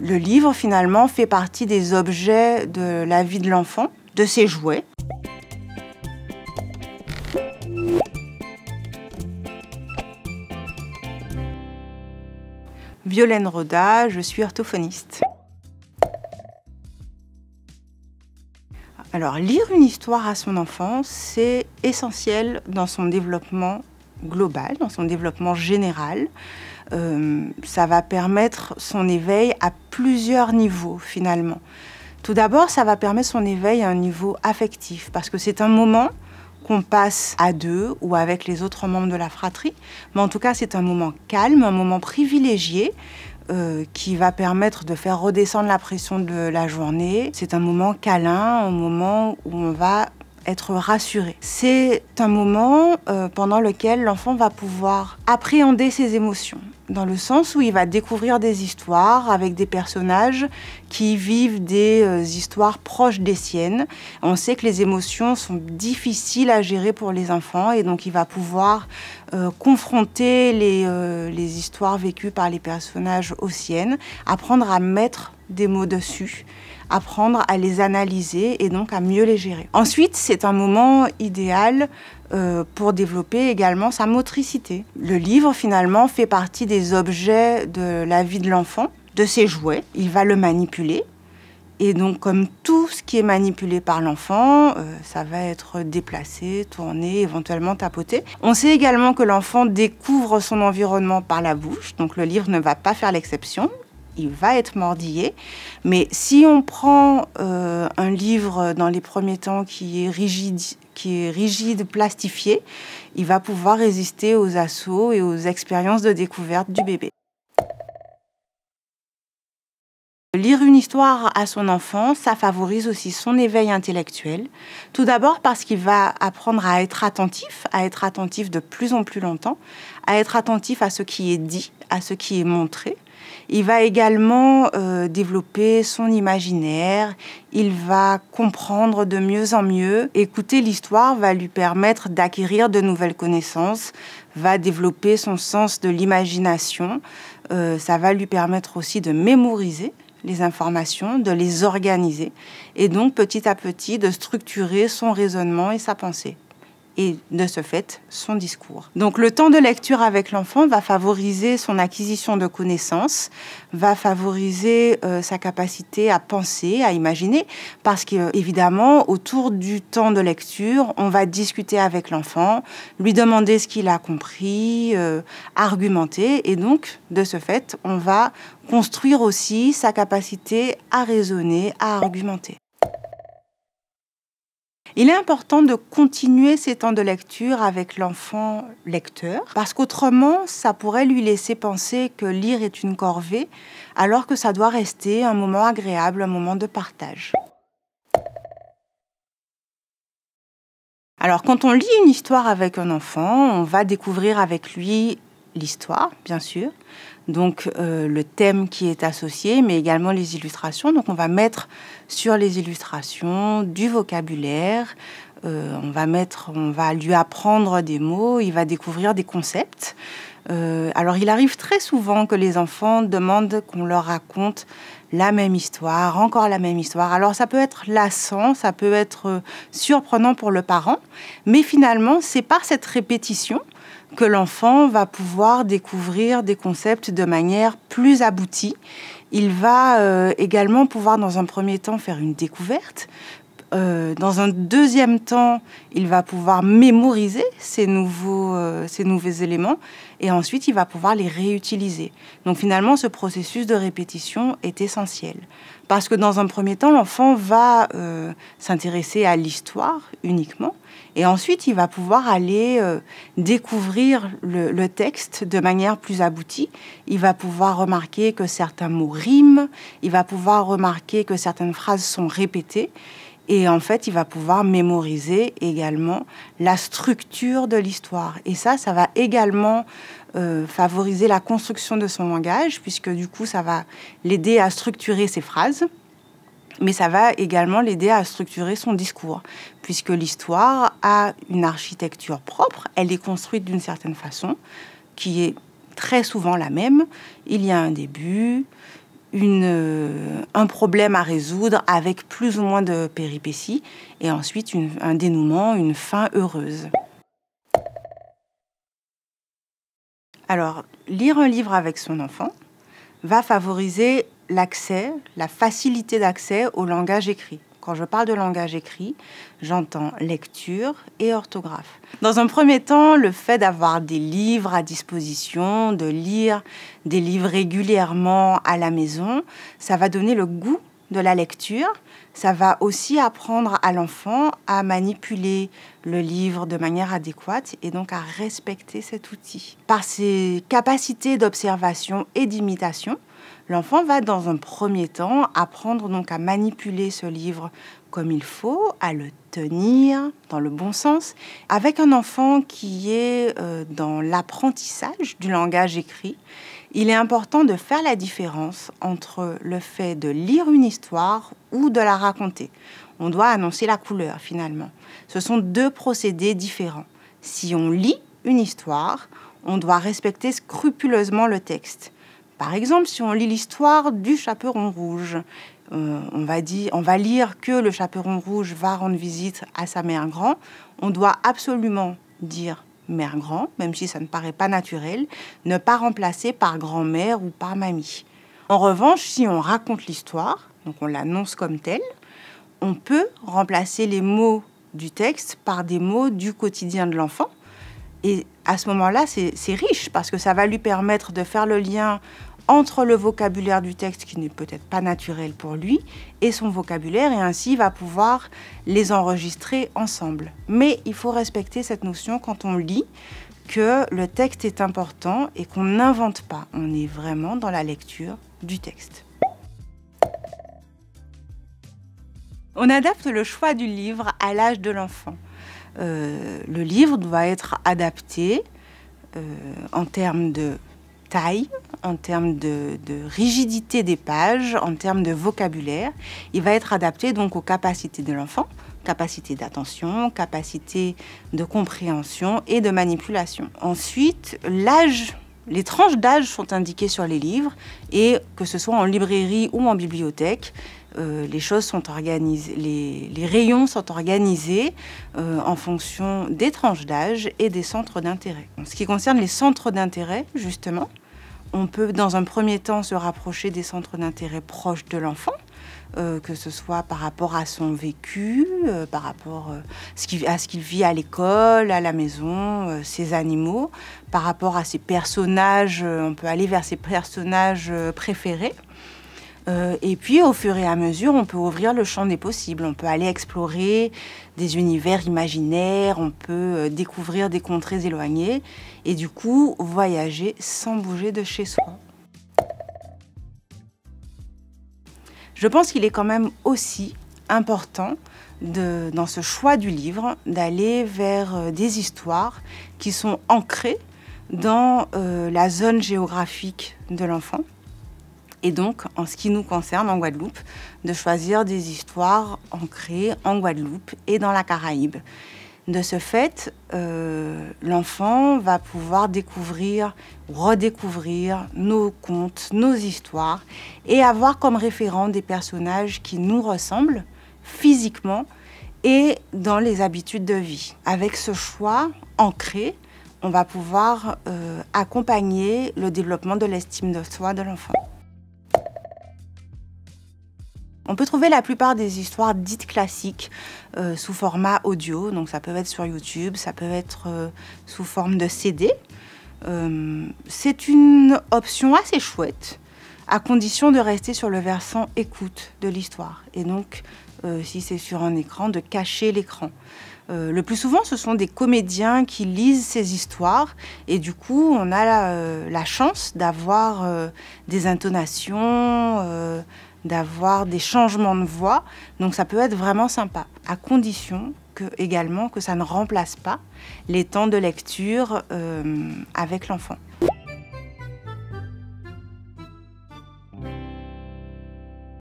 Le livre, finalement, fait partie des objets de la vie de l'enfant, de ses jouets. Violaine Roda, je suis orthophoniste. Alors, lire une histoire à son enfant, c'est essentiel dans son développement global, dans son développement général. Ça va permettre son éveil à plusieurs niveaux, finalement. Tout d'abord, ça va permettre son éveil à un niveau affectif, parce que c'est un moment qu'on passe à deux ou avec les autres membres de la fratrie. Mais en tout cas, c'est un moment calme, un moment privilégié, qui va permettre de faire redescendre la pression de la journée. C'est un moment câlin, un moment où on va être rassuré. C'est un moment pendant lequel l'enfant va pouvoir appréhender ses émotions, dans le sens où il va découvrir des histoires avec des personnages qui vivent des histoires proches des siennes. On sait que les émotions sont difficiles à gérer pour les enfants et donc il va pouvoir confronter les histoires vécues par les personnages aux siennes, apprendre à mettre des mots dessus, apprendre à les analyser et donc à mieux les gérer. Ensuite, c'est un moment idéal pour développer également sa motricité. Le livre, finalement, fait partie des objets de la vie de l'enfant, de ses jouets. Il va le manipuler. Et donc, comme tout ce qui est manipulé par l'enfant, ça va être déplacé, tourné, éventuellement tapoté. On sait également que l'enfant découvre son environnement par la bouche, donc le livre ne va pas faire l'exception. Il va être mordillé. Mais si on prend un livre dans les premiers temps qui est rigide, plastifié, il va pouvoir résister aux assauts et aux expériences de découverte du bébé. Lire une histoire à son enfant, ça favorise aussi son éveil intellectuel. Tout d'abord parce qu'il va apprendre à être attentif de plus en plus longtemps, à être attentif à ce qui est dit, à ce qui est montré. Il va également développer son imaginaire, il va comprendre de mieux en mieux. Écouter l'histoire va lui permettre d'acquérir de nouvelles connaissances, va développer son sens de l'imagination. Ça va lui permettre aussi de mémoriser les informations, de les organiser et donc petit à petit de structurer son raisonnement et sa pensée. Et de ce fait, son discours. Donc le temps de lecture avec l'enfant va favoriser son acquisition de connaissances, va favoriser sa capacité à penser, à imaginer, parce qu'évidemment, autour du temps de lecture, on va discuter avec l'enfant, lui demander ce qu'il a compris, argumenter, et donc, de ce fait, on va construire aussi sa capacité à raisonner, à argumenter. Il est important de continuer ces temps de lecture avec l'enfant lecteur, parce qu'autrement, ça pourrait lui laisser penser que lire est une corvée, alors que ça doit rester un moment agréable, un moment de partage. Alors, quand on lit une histoire avec un enfant, on va découvrir avec lui l'histoire, bien sûr, donc le thème qui est associé, mais également les illustrations. Donc on va mettre sur les illustrations du vocabulaire, on va lui apprendre des mots, il va découvrir des concepts. Alors il arrive très souvent que les enfants demandent qu'on leur raconte la même histoire, encore la même histoire. Alors ça peut être lassant, ça peut être surprenant pour le parent, mais finalement c'est par cette répétition que l'enfant va pouvoir découvrir des concepts de manière plus aboutie. Il va également pouvoir, dans un premier temps, faire une découverte. Dans un deuxième temps, il va pouvoir mémoriser ces nouveaux éléments et ensuite, il va pouvoir les réutiliser. Donc finalement, ce processus de répétition est essentiel. Parce que dans un premier temps, l'enfant va s'intéresser à l'histoire uniquement et ensuite, il va pouvoir aller découvrir le texte de manière plus aboutie. Il va pouvoir remarquer que certains mots riment, il va pouvoir remarquer que certaines phrases sont répétées. Et en fait, il va pouvoir mémoriser également la structure de l'histoire. Et ça va également favoriser la construction de son langage, puisque du coup, ça va l'aider à structurer ses phrases. Mais ça va également l'aider à structurer son discours, puisque l'histoire a une architecture propre. Elle est construite d'une certaine façon, qui est très souvent la même. Il y a un début, un problème à résoudre avec plus ou moins de péripéties, et ensuite un dénouement, une fin heureuse. Alors, lire un livre avec son enfant va favoriser l'accès, la facilité d'accès au langage écrit. Quand je parle de langage écrit, j'entends lecture et orthographe. Dans un premier temps, le fait d'avoir des livres à disposition, de lire des livres régulièrement à la maison, ça va donner le goût de la lecture. Ça va aussi apprendre à l'enfant à manipuler le livre de manière adéquate et donc à respecter cet outil. Par ses capacités d'observation et d'imitation, l'enfant va dans un premier temps apprendre donc à manipuler ce livre comme il faut, à le tenir dans le bon sens. Avec un enfant qui est dans l'apprentissage du langage écrit, il est important de faire la différence entre le fait de lire une histoire ou de la raconter. On doit annoncer la couleur finalement. Ce sont deux procédés différents. Si on lit une histoire, on doit respecter scrupuleusement le texte. Par exemple, si on lit l'histoire du Chaperon rouge, on va lire que le Chaperon rouge va rendre visite à sa mère grand. On doit absolument dire mère grand, même si ça ne paraît pas naturel, ne pas remplacer par grand-mère ou par mamie. En revanche, si on raconte l'histoire, donc on l'annonce comme telle, on peut remplacer les mots du texte par des mots du quotidien de l'enfant. Et à ce moment-là, c'est riche parce que ça va lui permettre de faire le lien entre le vocabulaire du texte, qui n'est peut-être pas naturel pour lui, et son vocabulaire, et ainsi il va pouvoir les enregistrer ensemble. Mais il faut respecter cette notion quand on lit, que le texte est important et qu'on n'invente pas. On est vraiment dans la lecture du texte. On adapte le choix du livre à l'âge de l'enfant. Le livre doit être adapté en termes de taille, en termes de rigidité des pages, en termes de vocabulaire. Il va être adapté donc aux capacités de l'enfant, capacité d'attention, capacité de compréhension et de manipulation. Ensuite, l'âge, les tranches d'âge sont indiquées sur les livres, et que ce soit en librairie ou en bibliothèque, les choses sont organisées, les rayons sont organisés en fonction des tranches d'âge et des centres d'intérêt. En ce qui concerne les centres d'intérêt, justement, on peut dans un premier temps se rapprocher des centres d'intérêt proches de l'enfant, que ce soit par rapport à son vécu, par rapport à ce qu'il vit à l'école, à la maison, ses animaux, par rapport à ses personnages, on peut aller vers ses personnages préférés. Et puis, au fur et à mesure, on peut ouvrir le champ des possibles. On peut aller explorer des univers imaginaires, on peut découvrir des contrées éloignées et du coup, voyager sans bouger de chez soi. Je pense qu'il est quand même aussi important, dans ce choix du livre, d'aller vers des histoires qui sont ancrées dans la zone géographique de l'enfant. Et donc, en ce qui nous concerne, en Guadeloupe, de choisir des histoires ancrées en Guadeloupe et dans la Caraïbe. De ce fait, l'enfant va pouvoir découvrir, redécouvrir nos contes, nos histoires, et avoir comme référent des personnages qui nous ressemblent physiquement et dans les habitudes de vie. Avec ce choix ancré, on va pouvoir accompagner le développement de l'estime de soi de l'enfant. On peut trouver la plupart des histoires dites classiques sous format audio, donc ça peut être sur YouTube, ça peut être sous forme de CD. C'est une option assez chouette, à condition de rester sur le versant écoute de l'histoire. Et donc, si c'est sur un écran, de cacher l'écran. Le plus souvent, ce sont des comédiens qui lisent ces histoires et du coup, on a la chance d'avoir des intonations, d'avoir des changements de voix. Donc ça peut être vraiment sympa, à condition également que ça ne remplace pas les temps de lecture avec l'enfant.